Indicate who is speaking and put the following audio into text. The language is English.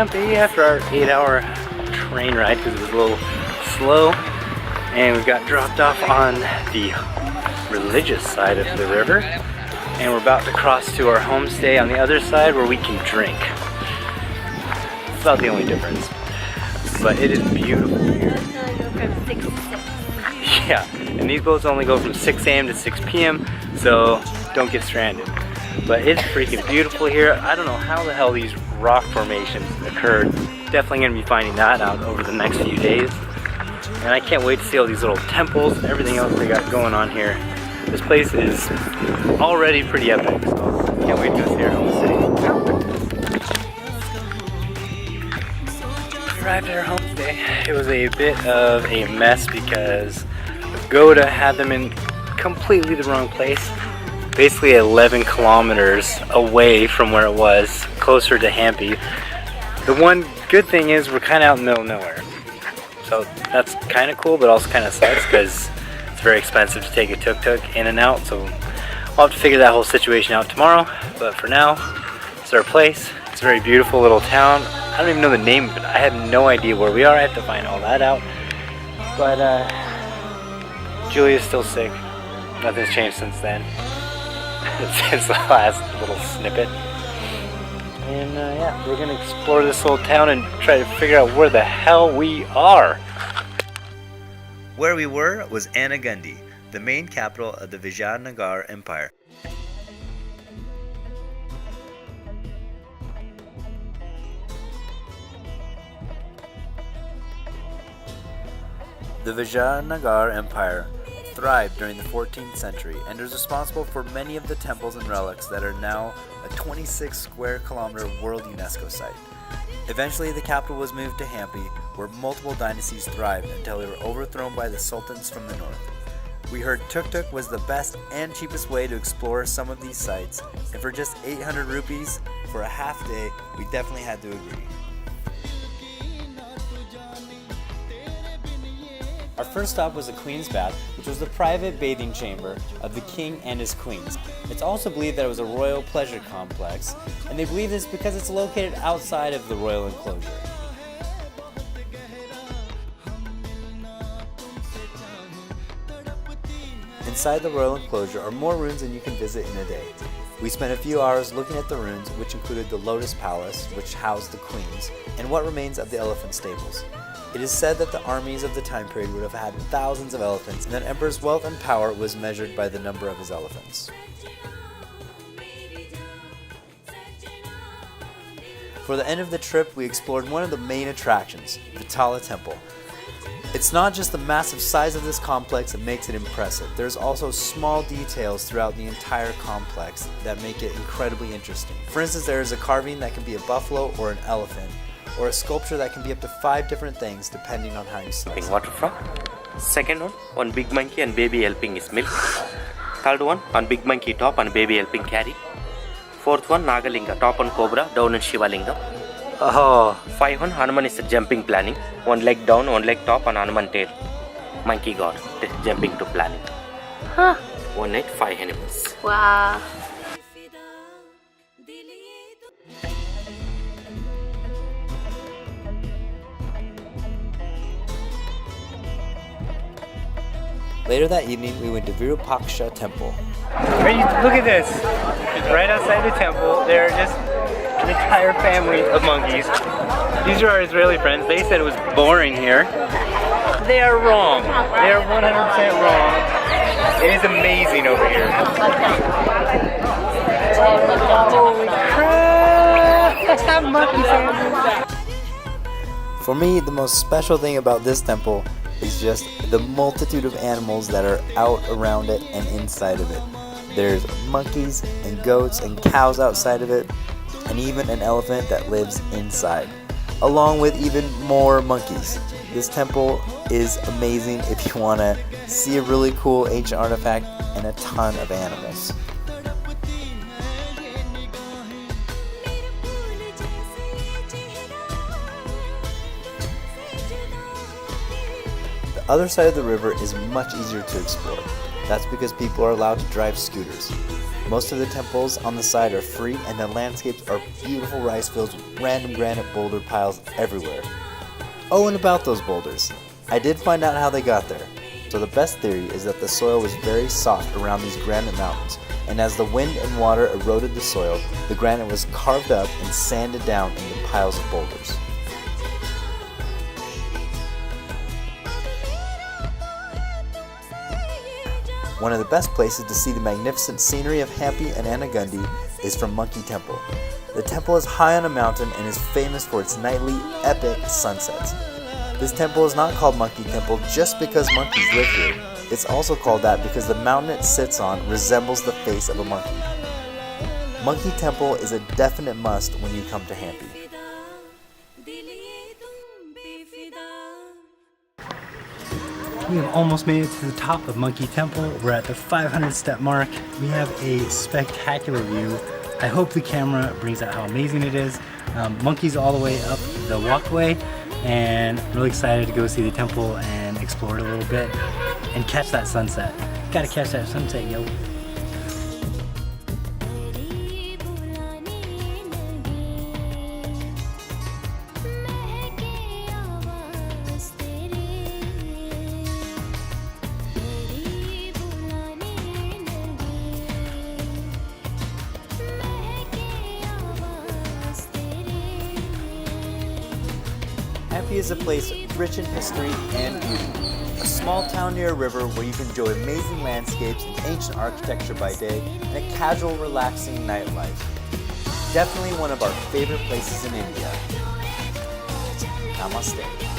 Speaker 1: Hampi after our 8-hour train ride because it was a little slow, and we got dropped off on the religious side of the river, and we're about to cross to our homestay on the other side where we can drink. It's about the only difference, but it is beautiful here. Yeah, and these boats only go from 6 a.m. to 6 p.m. so don't get stranded. But it's freaking beautiful here. I don't know how the hell these rock formations occurred. Definitely gonna be finding that out over the next few days. And I can't wait to see all these little temples and everything else they got going on here. This place is already pretty epic, so can't wait to see our homestay. We arrived at our homestay. It was a bit of a mess because Goda had them in completely the wrong place. Basically 11 kilometers away from where it was, closer to Hampi. The one good thing is we're kind of out in the middle of nowhere. So that's kind of cool, but also kind of sucks because it's very expensive to take a Tuk Tuk in and out. So I'll have to figure that whole situation out tomorrow. But for now, it's our place. It's a very beautiful little town. I don't even know the name of it. I have no idea where we are. I have to find all that out. But Julia's still sick. Nothing's changed since then. Since the last little snippet. And yeah, we're gonna explore this little town and try to figure out where the hell we are. Where we were was Anagundi, the main capital of the Vijayanagar Empire. The Vijayanagar Empire thrived during the 14th century and is responsible for many of the temples and relics that are now a 26 square kilometer World UNESCO site. Eventually the capital was moved to Hampi, where multiple dynasties thrived until they were overthrown by the sultans from the north. We heard Tuk Tuk was the best and cheapest way to explore some of these sites, and for just 800 rupees for a half day, we definitely had to agree. Our first stop was the Queen's Bath, which was the private bathing chamber of the king and his queens. It's also believed that it was a royal pleasure complex, and they believe this because it's located outside of the royal enclosure. Inside the royal enclosure are more ruins than you can visit in a day. We spent a few hours looking at the ruins, which included the Lotus Palace, which housed the queens, and what remains of the elephant stables. It is said that the armies of the time period would have had thousands of elephants, and that emperor's wealth and power was measured by the number of his elephants. For the end of the trip, we explored one of the main attractions, the Tala Temple. It's not just the massive size of this complex that makes it impressive. There's also small details throughout the entire complex that make it incredibly interesting. For instance, there is a carving that can be a buffalo or an elephant, or a sculpture that can be up to 5 different things depending on how you slice it.
Speaker 2: Water from. Second one big monkey and baby helping is milk. Third one big monkey top and baby helping carry. Fourth one Nagalinga, top on cobra, down on Shivalinga.
Speaker 1: Oh.
Speaker 2: 5 one Hanuman is jumping planning. One leg down, one leg top and Hanuman tail. Monkey god, jumping to planning.
Speaker 3: Huh.
Speaker 2: 1 night, 5 animals.
Speaker 3: Wow.
Speaker 1: Later that evening, we went to Virupaksha Temple. Look at this! Right outside the temple, there are just an entire family of monkeys. These are our Israeli friends. They said it was boring here. They are wrong. They are 100% wrong. It is amazing over here. Holy crap! Monkeys. For me, the most special thing about this temple is just the multitude of animals that are out around it and inside of it. There's monkeys and goats and cows outside of it, and even an elephant that lives inside, along with even more monkeys. This temple is amazing if you want to see a really cool ancient artifact and a ton of animals.
Speaker 3: The other side of the river is much easier to explore. That's because people are allowed to drive scooters. Most of the temples on the side are free, and the landscapes are beautiful rice fields with random granite boulder piles everywhere. Oh, and about those boulders. I did find out how they got there. So the best theory is that the soil was very soft around these granite mountains, and as the wind and water eroded the soil, the granite was carved up and sanded down into piles of boulders. One of the best places to see the magnificent scenery of Hampi and Anagundi is from Monkey Temple. The temple is high on a mountain and is famous for its nightly, epic sunsets. This temple is not called Monkey Temple just because monkeys live here. It's also called that because the mountain it sits on resembles the face of a monkey. Monkey Temple is a definite must when you come to Hampi.
Speaker 1: We have almost made it to the top of Monkey Temple. We're at the 500 step mark. We have a spectacular view. I hope the camera brings out how amazing it is. Monkeys all the way up the walkway, and I'm really excited to go see the temple and explore it a little bit and catch that sunset. Gotta catch that sunset, yo.
Speaker 3: Hampi is a place rich in history and beauty. A small town near a river where you can enjoy amazing landscapes and ancient architecture by day, and a casual, relaxing nightlife. Definitely one of our favorite places in India. Namaste.